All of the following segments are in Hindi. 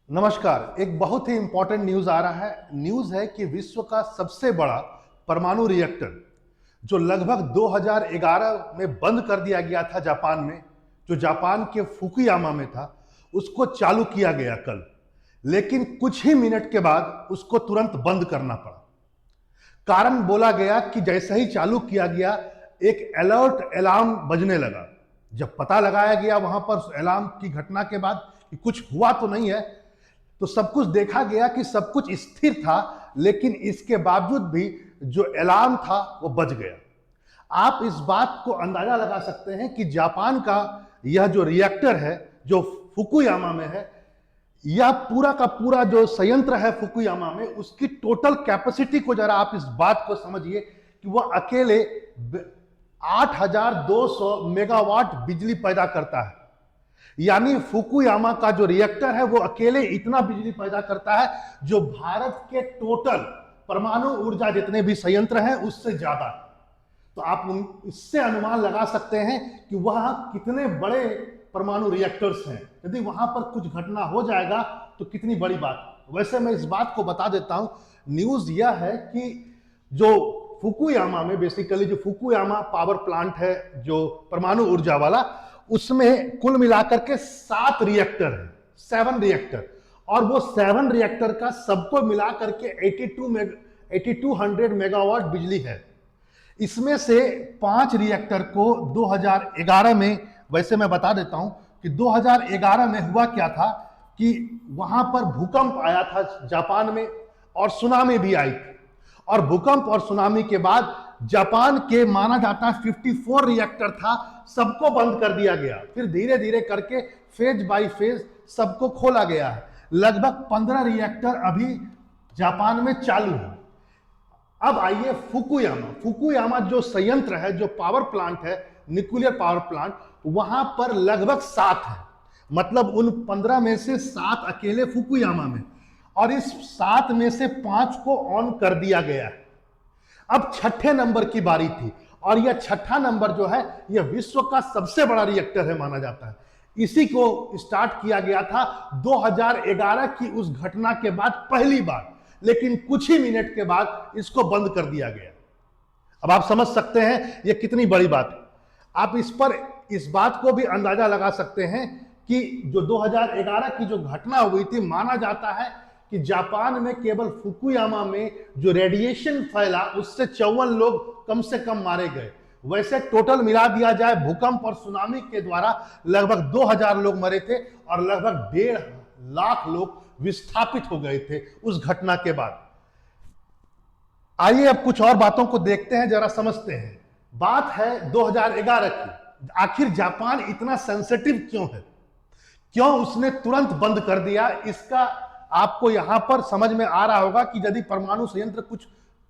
नमस्कार। एक बहुत ही इंपॉर्टेंट न्यूज आ रहा है। न्यूज है कि विश्व का सबसे बड़ा परमाणु रिएक्टर जो लगभग 2011 में बंद कर दिया गया था जापान में, जो जापान के फुकुयामा में था, उसको चालू किया गया कल। लेकिन कुछ ही मिनट के बाद उसको तुरंत बंद करना पड़ा। कारण बोला गया कि जैसे ही चालू किया गया एक अलर्ट अलार्म बजने लगा। जब पता लगाया गया वहां पर अलार्म की घटना के बाद कि कुछ हुआ तो नहीं है, तो सब कुछ देखा गया कि सब कुछ स्थिर था, लेकिन इसके बावजूद भी जो अलार्म था वो बज गया। आप इस बात को अंदाजा लगा सकते हैं कि जापान का यह जो रिएक्टर है जो फुकुयामा में है, यह पूरा का पूरा जो संयंत्र है फुकुयामा में, उसकी टोटल कैपेसिटी को जरा आप इस बात को समझिए कि वह अकेले 8,200 मेगावाट बिजली पैदा करता है। यानी फुकुयामा का जो रिएक्टर है वो अकेले इतना बिजली पैदा करता है जो भारत के टोटल परमाणु ऊर्जा जितने भी संयंत्र हैं उससे ज्यादा है। तो आप इससे अनुमान लगा सकते हैं कि वह कितने बड़े परमाणु रिएक्टर्स हैं। यदि वहां पर कुछ घटना हो जाएगा तो कितनी बड़ी बात। वैसे मैं इस बात को बता देता हूं, न्यूज यह है कि जो फुकुयामा में बेसिकली जो फुकुयामा पावर प्लांट है जो परमाणु ऊर्जा वाला, उसमें कुल मिलाकर के 7 रिएक्टर है, 7 रिएक्टर। और वो 7 रिएक्टर का सबको मिलाकर के 8200 मेगावाट बिजली है। इसमें से 5 रिएक्टर को 2011 में, वैसे मैं बता देता हूं कि 2011 में हुआ क्या था कि वहां पर भूकंप आया था जापान में और सुनामी भी आई थी। और भूकंप और सुनामी के बाद जापान के माना जाता है 54 रिएक्टर था, सबको बंद कर दिया गया। फिर धीरे धीरे करके फेज बाय फेज सबको खोला गया है। लगभग 15 रिएक्टर अभी जापान में चालू है। अब आइए फुकुयामा जो संयंत्र है, जो पावर प्लांट है, न्यूक्लियर पावर प्लांट, वहां पर लगभग 7 है। मतलब उन 15 में से 7 अकेले फुकुयामा में, और इस 7 में से 5 को ऑन कर दिया गया है। अब छठे नंबर की बारी थी, और यह छठा नंबर जो है यह विश्व का सबसे बड़ा रिएक्टर है माना जाता है। इसी को स्टार्ट किया गया था 2011 की उस घटना के बाद पहली बार, लेकिन कुछ ही मिनट के बाद इसको बंद कर दिया गया। अब आप समझ सकते हैं यह कितनी बड़ी बात है। आप इस बात को भी अंदाजा लगा सकते हैं कि जो 2011 की जो घटना हुई थी, माना जाता है कि जापान में केवल फुकुयामा में जो रेडिएशन फैला उससे 54 लोग कम से कम मारे गए। वैसे टोटल मिला दिया जाए भूकंप और सुनामी के द्वारा लगभग 2000 लोग मरे थे और लगभग 1.5 लाख लोग विस्थापित हो गए थे उस घटना के बाद। आइए अब कुछ और बातों को देखते हैं, जरा समझते हैं। बात है 2011 की। आखिर जापान इतना सेंसिटिव क्यों है, क्यों उसने तुरंत बंद कर दिया? इसका आपको यहां पर समझ में आ रहा होगा कि यदि परमाणु संयंत्र कुछ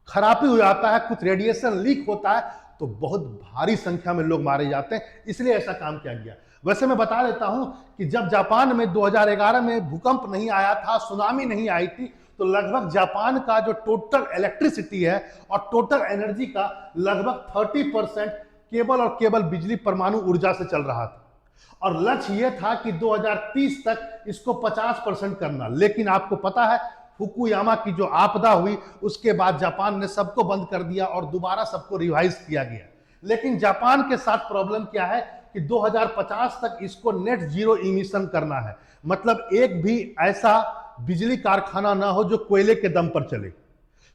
खराबी हो जाता है, कुछ रेडिएशन लीक होता है, तो बहुत भारी संख्या में लोग मारे जाते हैं, इसलिए ऐसा काम किया गया। वैसे मैं बता देता हूं कि जब जापान में 2011 में भूकंप नहीं आया था, सुनामी नहीं आई थी, तो लगभग जापान का जो टोटल इलेक्ट्रिसिटी है और टोटल एनर्जी का लगभग 30% केवल और केवल बिजली परमाणु ऊर्जा से चल रहा था। और लक्ष्य यह था कि 2030 तक इसको 50% करना। लेकिन आपको पता है फुकुयामा की जो आपदा हुई उसके बाद जापान ने सबको बंद कर दिया और दोबारा सबको रिवाइज किया गया। लेकिन जापान के साथ प्रॉब्लम क्या है कि 2050 तक इसको नेट जीरो इमिशन करना है। मतलब एक भी ऐसा बिजली कारखाना ना हो जो कोयले के दम पर चले।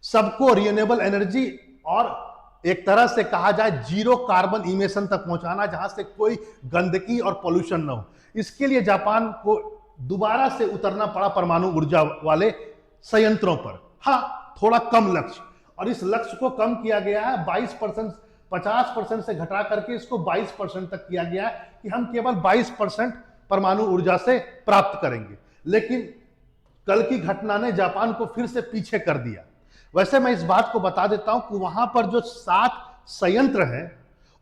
सबको रिन्यूएबल एनर्जी और एक तरह से कहा जाए जीरो कार्बन इमिशन तक पहुंचाना, जहां से कोई गंदगी और पोल्यूशन ना हो। इसके लिए जापान को दोबारा से उतरना पड़ा परमाणु ऊर्जा वाले संयंत्रों पर। हाँ, थोड़ा कम लक्ष्य, और इस लक्ष्य को कम किया गया है 22%, 50% से घटा करके इसको 22% तक किया गया है कि हम केवल 22% परमाणु ऊर्जा से प्राप्त करेंगे। लेकिन कल की घटना ने जापान को फिर से पीछे कर दिया। वैसे मैं इस बात को बता देता हूं कि वहां पर जो 7 संयंत्र हैं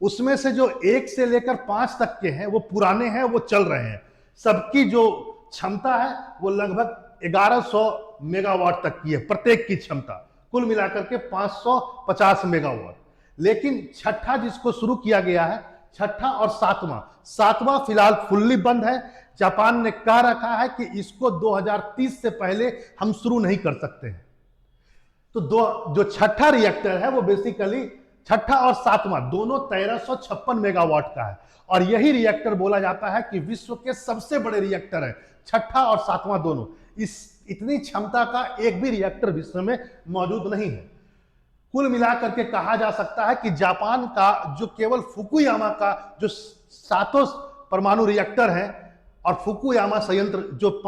उसमें से जो 1 से लेकर 5 तक के हैं वो पुराने हैं, वो चल रहे हैं। सबकी जो क्षमता है वो लगभग 1100 मेगावाट तक की है, प्रत्येक की क्षमता कुल मिलाकर के 550 मेगावाट। लेकिन छठा जिसको शुरू किया गया है, छठा और सातवां फिलहाल फुल्ली बंद है। जापान ने कह रखा है कि इसको 2030 से पहले हम शुरू नहीं कर सकते हैं। तो जो छठा रिएक्टर है वो बेसिकली छठा और सातवां दोनों 1356 मेगावाट का है, और यही रिएक्टर बोला जाता है कि विश्व के सबसे बड़े रिएक्टर है, छठा और सातवां दोनों। इतनी क्षमता का एक भी रिएक्टर विश्व में मौजूद नहीं है। कुल मिलाकर के कहा जा सकता है कि जापान का जो केवल फुकुयामा का जो सातों परमाणु रिएक्टर है और फुकुयामा संयंत्र जो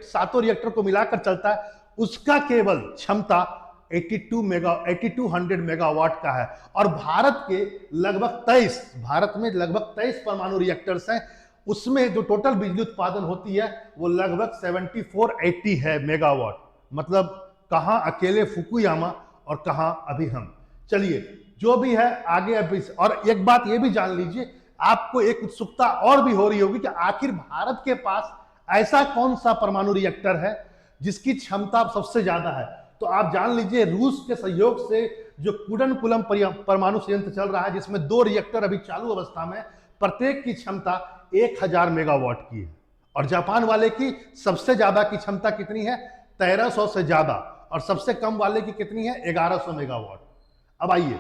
सातों रिएक्टर को मिलाकर चलता है, उसका केवल क्षमता 8200 मेगावाट का है। और भारत में लगभग 23 परमाणु रिएक्टर्स हैं, उसमें जो टोटल बिजली उत्पादन होती है वो लगभग 7480 है मेगावाट। मतलब कहां अकेले फुकुयामा और कहां अभी हम। चलिए जो भी है आगे अभी। और एक बात ये भी जान लीजिए, आपको एक उत्सुकता और भी हो रही होगी कि आखिर भारत के पास ऐसा कौन सा परमाणु रिएक्टर है जिसकी क्षमता सबसे ज्यादा है। तो आप जान लीजिए, रूस के सहयोग से जो कुडनकुलम परमाणु संयंत्र चल रहा है, जिसमें 2 रिएक्टर अभी चालू अवस्था में, प्रत्येक की क्षमता 1000 मेगावाट की है। और जापान वाले की सबसे ज्यादा की क्षमता कितनी है? 1300 से ज्यादा। और सबसे कम वाले की कितनी है? 1100 मेगावाट। अब आइए,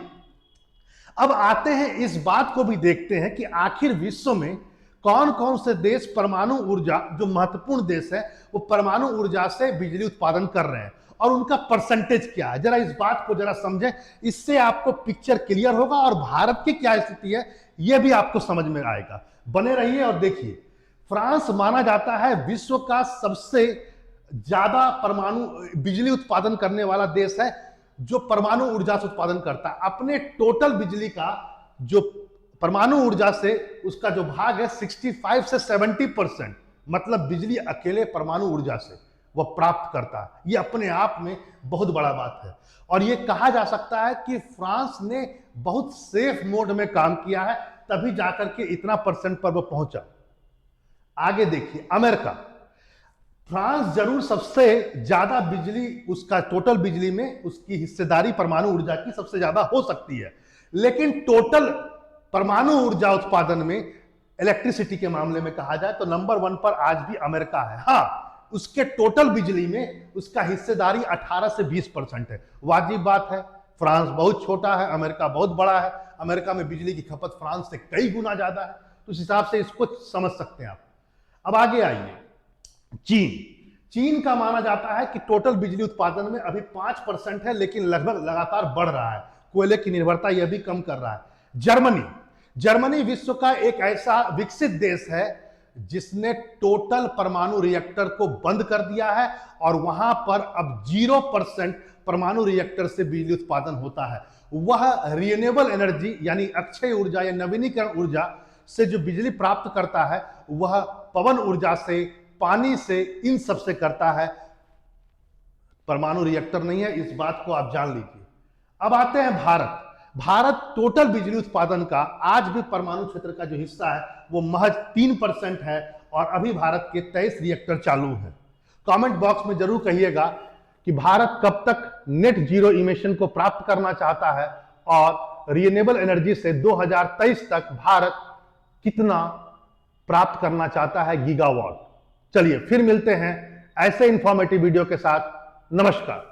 अब आते हैं इस बात को भी देखते हैं कि आखिर विश्व में कौन कौन से देश परमाणु ऊर्जा, जो महत्वपूर्ण देश है, वो परमाणु ऊर्जा से बिजली उत्पादन कर रहे हैं और उनका परसेंटेज क्या है। जरा इस बात को जरा समझें, इससे आपको पिक्चर क्लियर होगा और भारत की क्या स्थिति है यह भी आपको समझ में आएगा। बने रहिए और देखिए। फ्रांस माना जाता है विश्व का सबसे ज्यादा परमाणु बिजली उत्पादन करने वाला देश है, जो परमाणु ऊर्जा से उत्पादन करता है। अपने टोटल बिजली का जो परमाणु ऊर्जा से उसका जो भाग है 65 से 70%, मतलब बिजली अकेले परमाणु ऊर्जा से वह प्राप्त करता है। यह अपने आप में बहुत बड़ा बात है। और यह कहा जा सकता है कि फ्रांस ने बहुत सेफ मोड में काम किया है, तभी जाकर के इतना परसेंट पर वह पहुंचा। आगे देखिए, अमेरिका। फ्रांस जरूर सबसे ज्यादा बिजली, उसका टोटल बिजली में उसकी हिस्सेदारी परमाणु ऊर्जा की सबसे ज्यादा हो सकती है, लेकिन टोटल परमाणु ऊर्जा उत्पादन में, इलेक्ट्रिसिटी के मामले में कहा जाए तो नंबर 1 पर आज भी अमेरिका है। हाँ, उसके टोटल बिजली में उसका हिस्सेदारी 18 से 20% है। वाजिब बात है, फ्रांस बहुत छोटा है, अमेरिका बहुत बड़ा है। अमेरिका में बिजली की खपत फ्रांस से कई गुना ज्यादा है, तो उस हिसाब से इसको समझ सकते हैं आप। अब आगे आइए, चीन का माना जाता है कि टोटल बिजली उत्पादन में अभी 5% है, लेकिन लगभग लगातार बढ़ रहा है। कोयले की निर्भरता यह भी कम कर रहा है। जर्मनी विश्व का एक ऐसा विकसित देश है जिसने टोटल परमाणु रिएक्टर को बंद कर दिया है और वहां पर अब 0% परमाणु रिएक्टर से बिजली उत्पादन होता है। वह रिन्यूएबल एनर्जी यानी अक्षय ऊर्जा या नवीनीकरण ऊर्जा से जो बिजली प्राप्त करता है वह पवन ऊर्जा से, पानी से, इन सब से करता है, परमाणु रिएक्टर नहीं है। इस बात को आप जान लीजिए। अब आते हैं भारत टोटल बिजली उत्पादन का आज भी परमाणु क्षेत्र का जो हिस्सा है वो महज 3% है और अभी भारत के 23 रिएक्टर चालू हैं। कमेंट बॉक्स में जरूर कहिएगा कि भारत कब तक नेट जीरो इमिशन को प्राप्त करना चाहता है और रिन्यूएबल एनर्जी से 2023 तक भारत कितना प्राप्त करना चाहता है गीगावाट। चलिए फिर मिलते हैं ऐसे इंफॉर्मेटिव वीडियो के साथ। नमस्कार।